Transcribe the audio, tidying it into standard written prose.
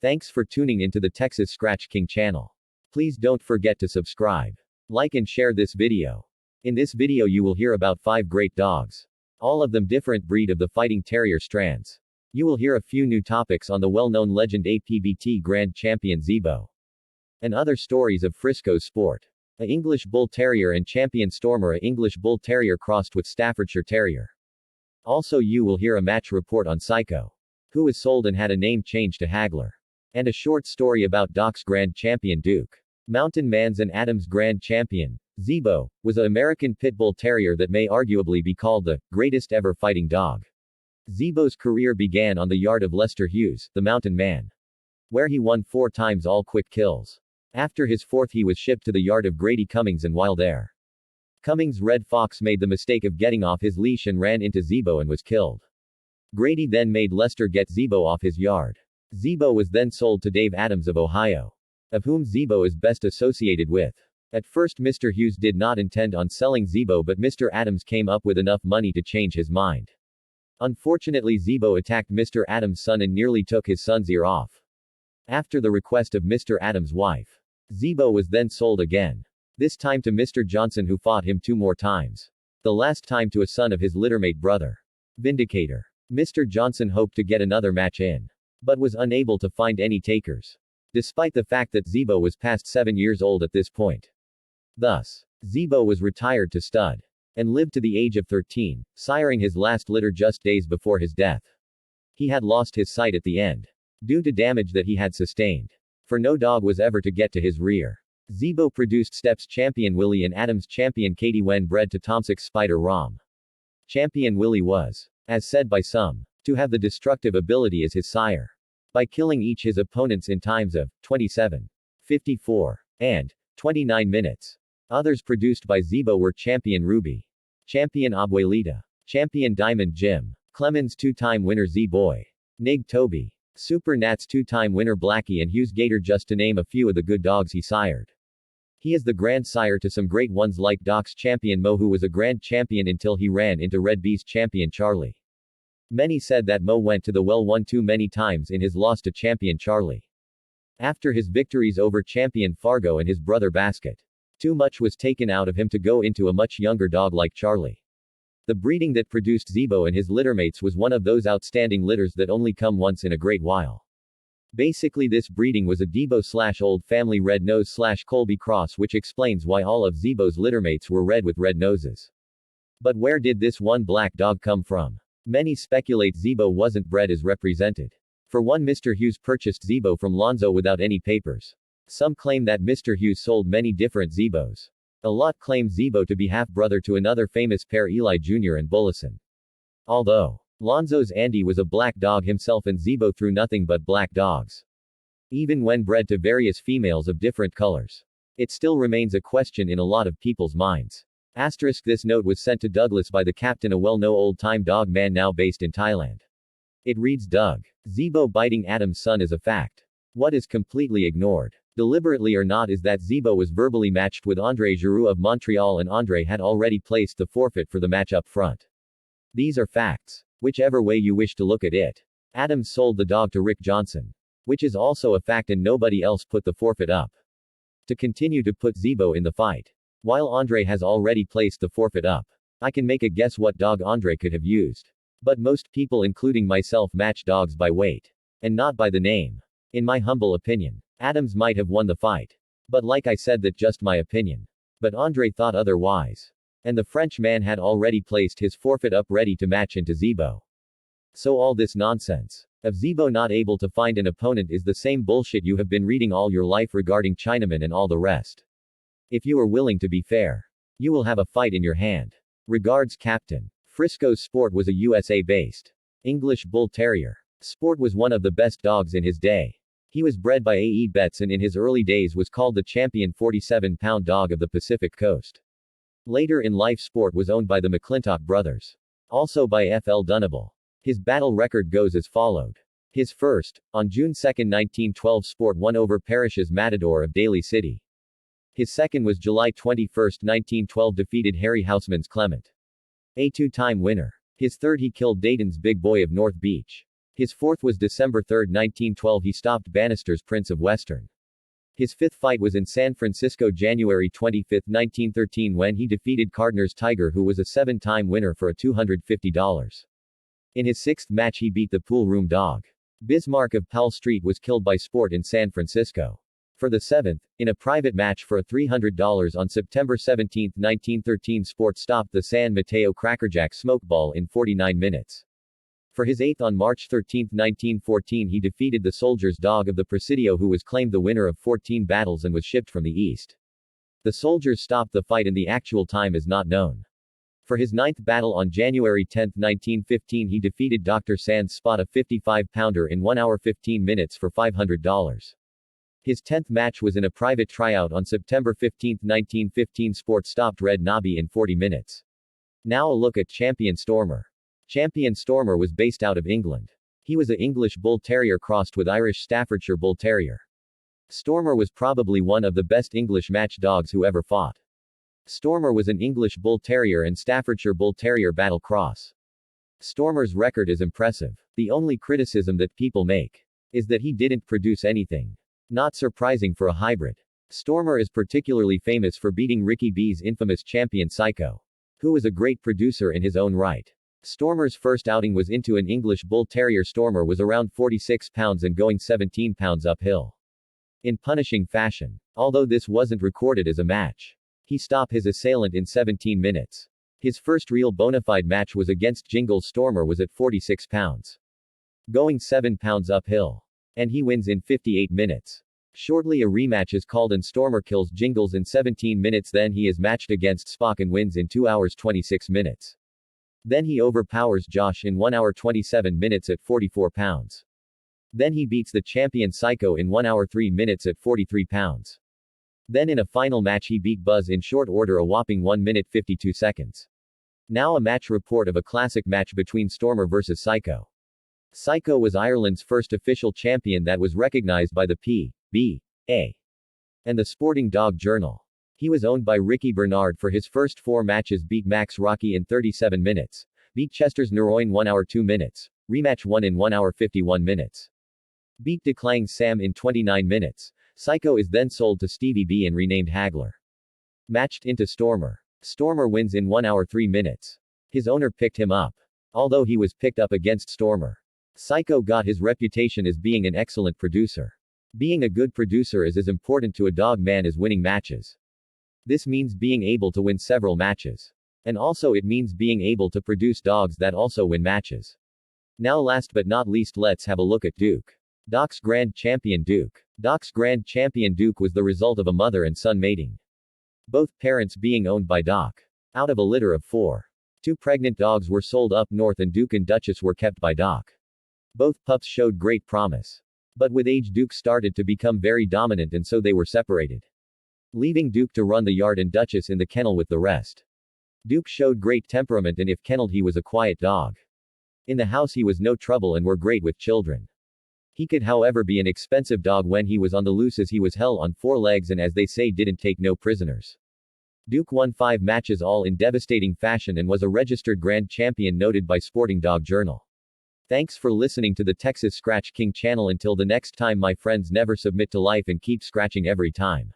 Thanks for tuning into the Texas Scratch King channel. Please don't forget to subscribe, like and share this video. In this video you will hear about 5 great dogs. All of them different breed of the Fighting Terrier strands. You will hear a few new topics on the well-known legend APBT Grand Champion Zeebo. And other stories of Frisco's sport. A English Bull Terrier and Champion Stormer, a English Bull Terrier crossed with Staffordshire Terrier. Also you will hear a match report on Psycho, who was sold and had a name change to Hagler. And a short story about Doc's Grand Champion Duke Mountain Man's and Adams Grand Champion. Zeebo was an American Pit Bull Terrier that may arguably be called the greatest ever fighting dog. Zeebo's career began on the yard of Lester Hughes, the Mountain Man, where he won 4 times all quick kills. After his 4th he was shipped to the yard of Grady Cummings, and while there, Cummings' Red Fox made the mistake of getting off his leash and ran into Zeebo and was killed. Grady then made Lester get Zeebo off his yard. Zeebo was then sold to Dave Adams of Ohio, of whom Zeebo is best associated with. At first Mr. Hughes did not intend on selling Zeebo, but Mr. Adams came up with enough money to change his mind. Unfortunately Zeebo attacked Mr. Adams' son and nearly took his son's ear off. After the request of Mr. Adams' wife, Zeebo was then sold again. This time to Mr. Johnson, who fought him 2 more times. The last time to a son of his littermate brother, Vindicator. Mr. Johnson hoped to get another match in, but was unable to find any takers, despite the fact that Zeebo was past 7 years old at this point. Thus, Zeebo was retired to stud, and lived to the age of 13, siring his last litter just days before his death. He had lost his sight at the end, due to damage that he had sustained, for no dog was ever to get to his rear. Zeebo produced Steps Champion Willie and Adams Champion Katie when bred to Tomsik's Spider Rom. Champion Willie was, as said by some, to have the destructive ability as his sire, by killing each his opponents in times of 27, 54, and 29 minutes. Others produced by Zeebo were Champion Ruby, Champion Abuelita, Champion Diamond Jim, Clemens 2-time winner Z-Boy, Nig Toby, Super Nats 2-time winner Blackie, and Hughes Gator, just to name a few of the good dogs he sired. He is the grandsire to some great ones like Doc's Champion Mo, who was a grand champion until he ran into Red B's Champion Charlie. Many said that Mo went to the well one too many times in his loss to Champion Charlie. After his victories over Champion Fargo and his brother Basket, too much was taken out of him to go into a much younger dog like Charlie. The breeding that produced Zeebo and his littermates was one of those outstanding litters that only come once in a great while. Basically this breeding was a Debo/Old Family Red Nose/Colby cross, which explains why all of Zeebo's littermates were red with red noses. But where did this one black dog come from? Many speculate Zeebo wasn't bred as represented. For one, Mr. Hughes purchased Zeebo from Lonzo without any papers. Some claim that Mr. Hughes sold many different Zeebos. A lot claim Zeebo to be half-brother to another famous pair, Eli Jr. and Bullison. Although Lonzo's Andy was a black dog himself and Zeebo threw nothing but black dogs, even when bred to various females of different colors, it still remains a question in a lot of people's minds. Asterisk, this note was sent to Douglas by the captain, a well-known old-time dog man now based in Thailand. It reads, Doug Zeebo biting Adam's son is a fact. What is completely ignored, deliberately or not, is that Zeebo was verbally matched with André Giroux of Montreal, and André had already placed the forfeit for the match up front. These are facts, whichever way you wish to look at it. Adams sold the dog to Rick Johnson, which is also a fact, and nobody else put the forfeit up to continue to put Zeebo in the fight, while André has already placed the forfeit up. I can make a guess what dog André could have used. But most people, including myself, match dogs by weight, and not by the name. In my humble opinion, Adams might have won the fight. But like I said, that's just my opinion. But André thought otherwise. And the French man had already placed his forfeit up ready to match into Zeebo. So all this nonsense of Zeebo not able to find an opponent is the same bullshit you have been reading all your life regarding Chinaman and all the rest. If you are willing to be fair, you will have a fight in your hand. Regards, Captain. Frisco's Sport was a USA-based English Bull Terrier. Sport was one of the best dogs in his day. He was bred by A.E. Betts and in his early days was called the champion 47-pound dog of the Pacific Coast. Later in life, Sport was owned by the McClintock brothers, also by F.L. Dunable. His battle record goes as followed. His first, on June 2, 1912, Sport won over Parrish's Matador of Daly City. His second was July 21, 1912, defeated Harry Houseman's Clement, a 2-time winner. His third, he killed Dayton's Big Boy of North Beach. His fourth was December 3, 1912. He stopped Bannister's Prince of Western. His fifth fight was in San Francisco January 25, 1913 when he defeated Gardner's Tiger, who was a 7-time winner, for a $250. In his sixth match he beat the pool room dog. Bismarck of Powell Street was killed by Sport in San Francisco. For the seventh, in a private match for a $300 on September 17, 1913, Sport stopped the San Mateo Crackerjack Smokeball in 49 minutes. For his eighth on March 13, 1914, he defeated the Soldier's Dog of the Presidio, who was claimed the winner of 14 battles and was shipped from the East. The Soldiers stopped the fight and the actual time is not known. For his ninth battle on January 10, 1915, he defeated Dr. Sand's Spot, a 55-pounder, in 1 hour 15 minutes for $500. His 10th match was in a private tryout on September 15, 1915. Sport stopped Red Nobby in 40 minutes. Now a look at Champion Stormer. Champion Stormer was based out of England. He was a English Bull Terrier crossed with Irish Staffordshire Bull Terrier. Stormer was probably one of the best English match dogs who ever fought. Stormer was an English Bull Terrier and Staffordshire Bull Terrier battle cross. Stormer's record is impressive. The only criticism that people make is that he didn't produce anything. Not surprising for a hybrid. Stormer is particularly famous for beating Ricky B's infamous Champion Psycho, who was a great producer in his own right. Stormer's first outing was into an English Bull Terrier. Stormer was around 46 pounds and going 17 pounds uphill. In punishing fashion. Although this wasn't recorded as a match, he stopped his assailant in 17 minutes. His first real bona fide match was against Jingles. Stormer was at 46 pounds, going 7 pounds uphill. And he wins in 58 minutes. Shortly a rematch is called and Stormer kills Jingles in 17 minutes. Then he is matched against Spock and wins in 2 hours 26 minutes. Then he overpowers Josh in 1 hour 27 minutes at 44 pounds. Then he beats the Champion Psycho in 1 hour 3 minutes at 43 pounds. Then in a final match he beat Buzz in short order, a whopping 1 minute 52 seconds. Now a match report of a classic match between Stormer vs Psycho. Psycho was Ireland's first official champion that was recognized by the P.B.A. and the Sporting Dog Journal. He was owned by Ricky Bernard. For his first 4 matches beat Max Rocky in 37 minutes, beat Chester's Neroin 1 hour 2 minutes, rematch 1 in 1 hour 51 minutes, beat Declang Sam in 29 minutes. Psycho is then sold to Stevie B and renamed Hagler. Matched into Stormer. Stormer wins in 1 hour 3 minutes. His owner picked him up. Although he was picked up against Stormer, Psycho got his reputation as being an excellent producer. Being a good producer is as important to a dog man as winning matches. This means being able to win several matches. And also it means being able to produce dogs that also win matches. Now last but not least, let's have a look at Duke. Doc's Grand Champion Duke. Doc's Grand Champion Duke was the result of a mother and son mating, both parents being owned by Doc. Out of a litter of 4, 2 pregnant dogs were sold up north and Duke and Duchess were kept by Doc. Both pups showed great promise. But with age Duke started to become very dominant and so they were separated, leaving Duke to run the yard and Duchess in the kennel with the rest. Duke showed great temperament and if kenneled he was a quiet dog. In the house he was no trouble and were great with children. He could however be an expensive dog when he was on the loose, as he was hell on 4 legs and as they say didn't take no prisoners. Duke won 5 matches all in devastating fashion and was a registered grand champion noted by Sporting Dog Journal. Thanks for listening to the Texas Scratch King channel. Until the next time my friends, never submit to life and keep scratching every time.